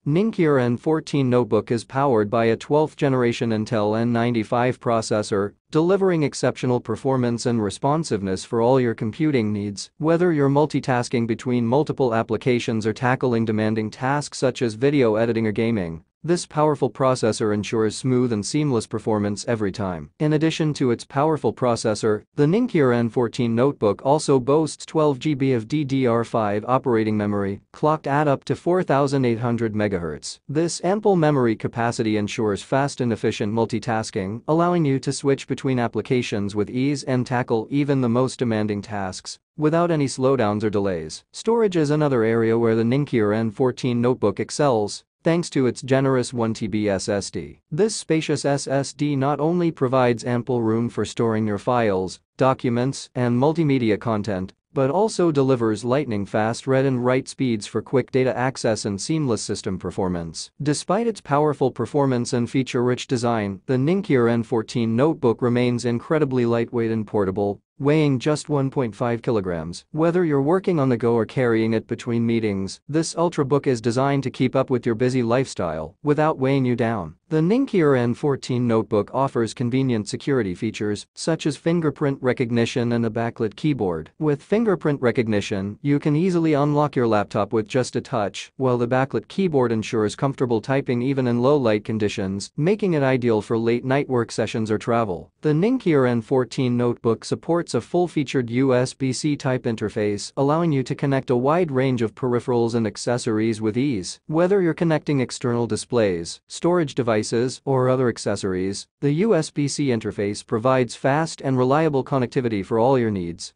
Ninkear N14 Notebook is powered by a 12th generation Intel N95 processor, delivering exceptional performance and responsiveness for all your computing needs. Whether you're multitasking between multiple applications or tackling demanding tasks such as video editing or gaming, this powerful processor ensures smooth and seamless performance every time. In addition to its powerful processor, the Ninkear N14 Notebook also boasts 12 GB of DDR5 operating memory, clocked at up to 4800 MHz. This ample memory capacity ensures fast and efficient multitasking, allowing you to switch between applications with ease and tackle even the most demanding tasks without any slowdowns or delays. Storage is another area where the Ninkear N14 Notebook excels, thanks to its generous 1TB SSD. This spacious SSD not only provides ample room for storing your files, documents, and multimedia content, but also delivers lightning-fast read and write speeds for quick data access and seamless system performance. Despite its powerful performance and feature-rich design, the Ninkear N14 Notebook remains incredibly lightweight and portable, weighing just 1.5 kilograms. Whether you're working on the go or carrying it between meetings, this Ultrabook is designed to keep up with your busy lifestyle without weighing you down. The Ninkear N14 Notebook offers convenient security features such as fingerprint recognition and a backlit keyboard. With fingerprint recognition, you can easily unlock your laptop with just a touch, while the backlit keyboard ensures comfortable typing even in low-light conditions, making it ideal for late-night work sessions or travel. The Ninkear N14 Notebook supports a full-featured USB-C type interface, allowing you to connect a wide range of peripherals and accessories with ease. Whether you're connecting external displays, storage devices, or other accessories, the USB-C interface provides fast and reliable connectivity for all your needs.